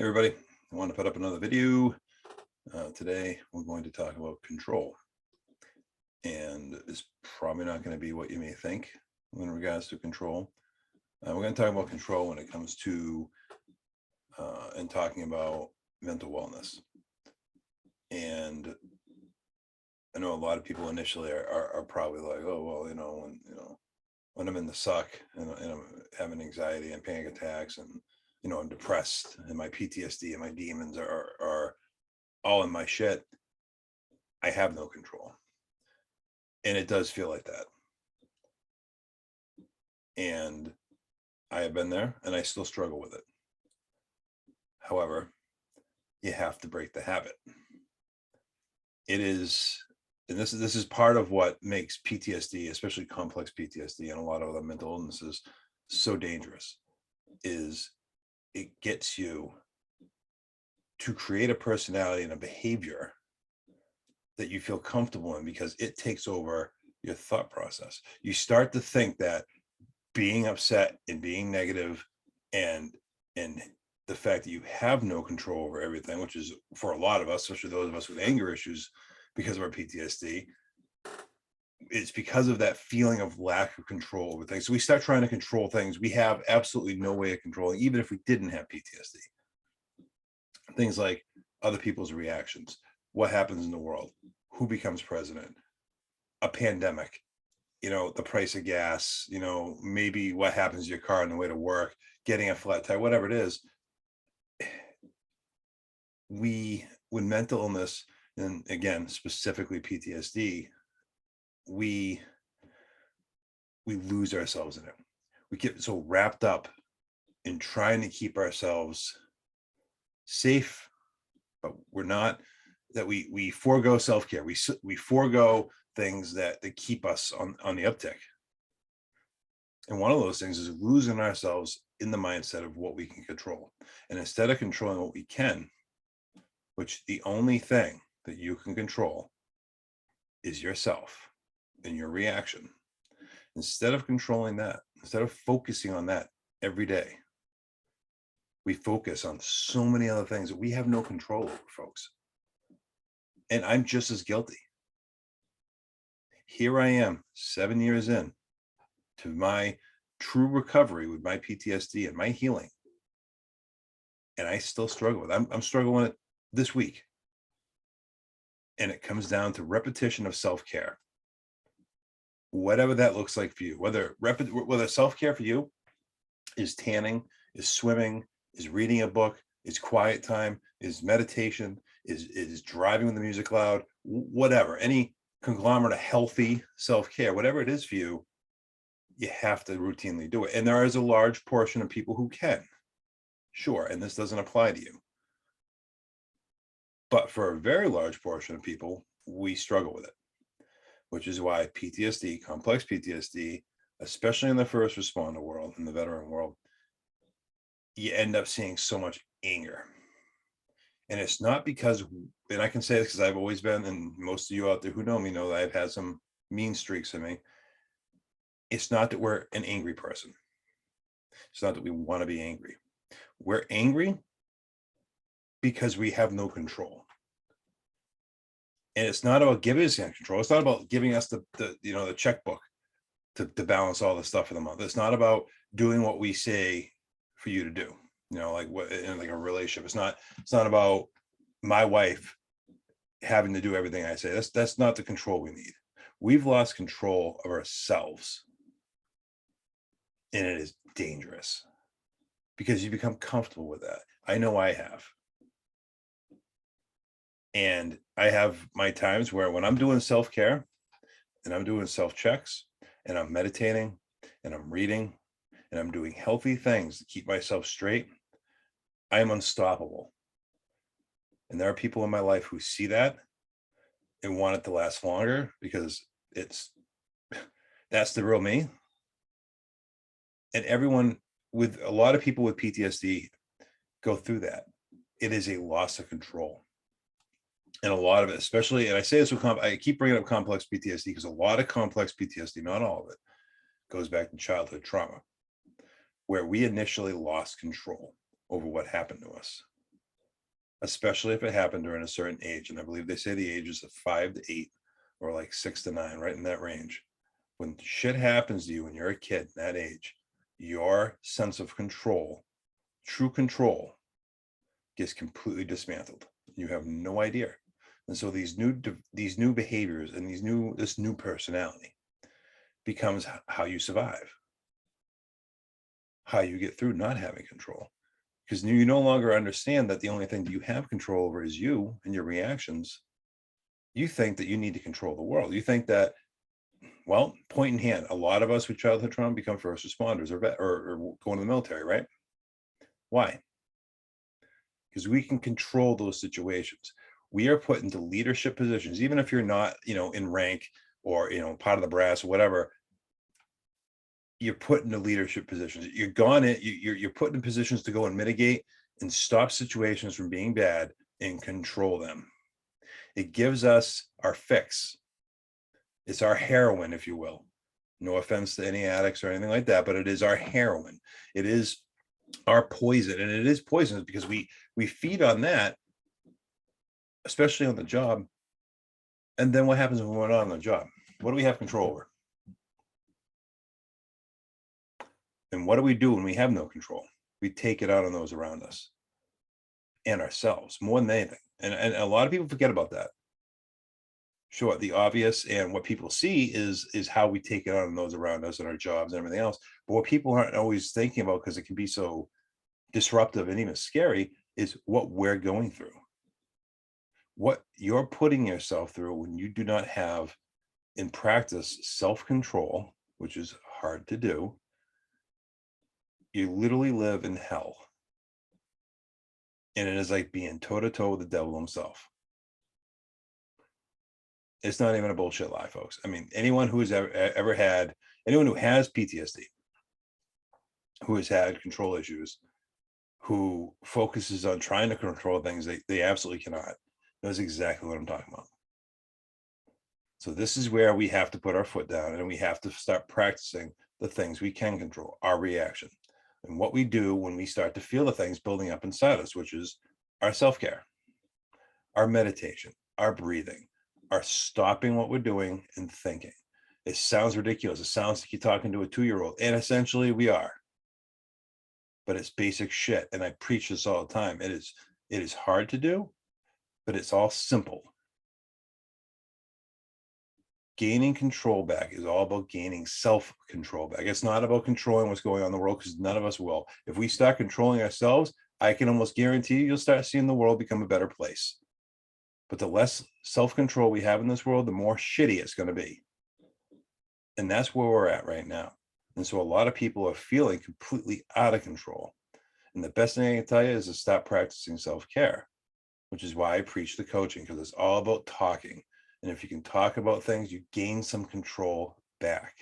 Hey everybody, I want to put up another video. Today we're going to talk about control, and it's probably not going to be what you may think in regards to control. We're going to talk about control when it comes to and talking about mental wellness. And I know a lot of people initially are probably like, oh well, when I'm in the suck and I'm having anxiety and panic attacks and I'm depressed and my PTSD and my demons are all in my shit, I have no control. And it does feel like that. And I have been there and I still struggle with it. However, you have to break the habit. It is, and this is part of what makes PTSD, especially complex PTSD and a lot of other mental illnesses, so dangerous, is it gets you to create a personality and a behavior that you feel comfortable in because it takes over your thought process. You start to think that being upset and being negative and the fact that you have no control over everything, which is for a lot of us, especially those of us with anger issues because of our PTSD, it's because of that feeling of lack of control over things. So we start trying to control things we have absolutely no way of controlling, even if we didn't have PTSD. Things like other people's reactions, what happens in the world, who becomes president, a pandemic, the price of gas, maybe what happens to your car on the way to work, getting a flat tire, whatever it is. With mental illness, and again, specifically PTSD, we lose ourselves in it. We get so wrapped up in trying to keep ourselves safe, but we're not, that we forego self-care. We forego things that keep us on the uptick. And one of those things is losing ourselves in the mindset of what we can control. And instead of controlling what we can, which the only thing that you can control is yourself and your reaction, instead of controlling that, instead of focusing on that every day, we focus on so many other things that we have no control over, folks. And I'm just as guilty. Here I am, 7 years in to my true recovery with my PTSD and my healing. And I still struggle with it. I'm struggling with it this week. And it comes down to repetition of self-care. Whatever that looks like for you, whether self-care for you is tanning, is swimming, is reading a book, is quiet time, is meditation, is driving with the music loud, whatever, any conglomerate of healthy self-care, whatever it is for you, you have to routinely do it. And there is a large portion of people who can, sure, and this doesn't apply to you. But for a very large portion of people, we struggle with it, which is why PTSD, complex PTSD, especially in the first responder world, in the veteran world, you end up seeing so much anger. And it's not because, and I can say this because I've always been, and most of you out there who know me know that I've had some mean streaks in me. It's not that we're an angry person. It's not that we want to be angry. We're angry because we have no control. And it's not about giving us control. It's not about giving us the checkbook to balance all the stuff for the month. It's not about doing what we say for you to do, like what in like a relationship. It's not about my wife having to do everything I say. That's not the control we need. We've lost control of ourselves. And it is dangerous because you become comfortable with that. I know I have. And I have my times where when I'm doing self-care and I'm doing self-checks and I'm meditating and I'm reading and I'm doing healthy things to keep myself straight, I am unstoppable. And there are people in my life who see that and want it to last longer because that's the real me. And a lot of people with PTSD go through that. It is a loss of control. And a lot of it, especially, and I say this I keep bringing up complex PTSD because a lot of complex PTSD, not all of it, goes back to childhood trauma, where we initially lost control over what happened to us. especially if it happened during a certain age. And I believe they say the ages of 5 to 8 or like 6 to 9, right in that range. When shit happens to you when you're a kid that age, your sense of control, true control, gets completely dismantled. You have no idea. And so these new behaviors and this new personality becomes how you survive, how you get through not having control. Because you no longer understand that the only thing that you have control over is you and your reactions. You think that you need to control the world. You think that, well, point in hand, a lot of us with childhood trauma become first responders or go into the military, right? Why? Because we can control those situations. We are put into leadership positions, even if you're not, in rank or, part of the brass or whatever. You're put into leadership positions. You're put in positions to go and mitigate and stop situations from being bad and control them. It gives us our fix. It's our heroin, if you will. No offense to any addicts or anything like that, but it is our heroin. It is our poison, and it is poisonous because we feed on that, especially on the job. And then what happens when we're not on the job? What do we have control over? And what do we do when we have no control? We take it out on those around us and ourselves more than anything. And a lot of people forget about that. Sure, the obvious and what people see is how we take it out on those around us and our jobs and everything else. But what people aren't always thinking about, because it can be so disruptive and even scary, is what we're going through. What you're putting yourself through when you do not have, in practice, self-control, which is hard to do. You literally live in hell. And it is like being toe-to-toe with the devil himself. It's not even a bullshit lie, folks. I mean, anyone who has anyone who has PTSD, who has had control issues, who focuses on trying to control things they absolutely cannot, knows exactly what I'm talking about. So this is where we have to put our foot down and we have to start practicing the things we can control, our reaction, and what we do when we start to feel the things building up inside us, which is our self-care, our meditation, our breathing, our stopping what we're doing and thinking. It sounds ridiculous. It sounds like you're talking to a 2-year-old, and essentially we are. But it's basic shit, and I preach this all the time. It is hard to do, but it's all simple. Gaining control back is all about gaining self-control back. It's not about controlling what's going on in the world, because none of us will. If we start controlling ourselves, I can almost guarantee you'll start seeing the world become a better place. But the less self-control we have in this world, the more shitty it's going to be. And that's where we're at right now. And so a lot of people are feeling completely out of control. And the best thing I can tell you is to stop practicing self-care, which is why I preach the coaching, because it's all about talking. And if you can talk about things, you gain some control back.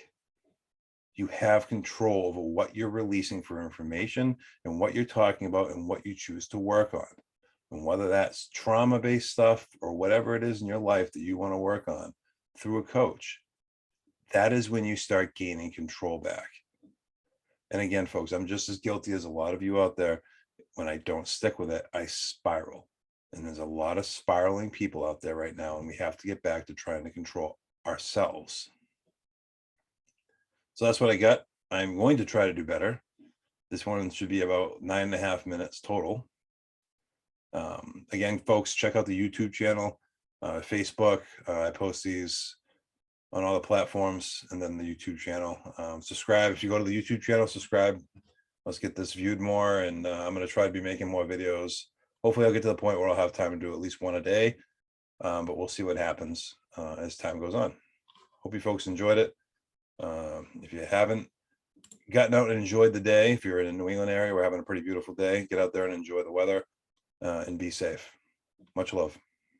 You have control over what you're releasing for information and what you're talking about and what you choose to work on. And whether that's trauma-based stuff or whatever it is in your life that you want to work on through a coach, that is when you start gaining control back. And again, folks, I'm just as guilty as a lot of you out there. When I don't stick with it, I spiral. And there's a lot of spiraling people out there right now, and we have to get back to trying to control ourselves. So that's what I got. I'm going to try to do better. This one should be about 9.5 minutes total. Again, folks, check out the YouTube channel, Facebook. I post these on all the platforms, and then the YouTube channel. Subscribe. If you go to the YouTube channel, subscribe. Let's get this viewed more, and I'm going to try to be making more videos. Hopefully I'll get to the point where I'll have time to do at least one a day, but we'll see what happens as time goes on. Hope you folks enjoyed it. If you haven't gotten out and enjoyed the day, if you're in a New England area, we're having a pretty beautiful day. Get out there and enjoy the weather and be safe. Much love.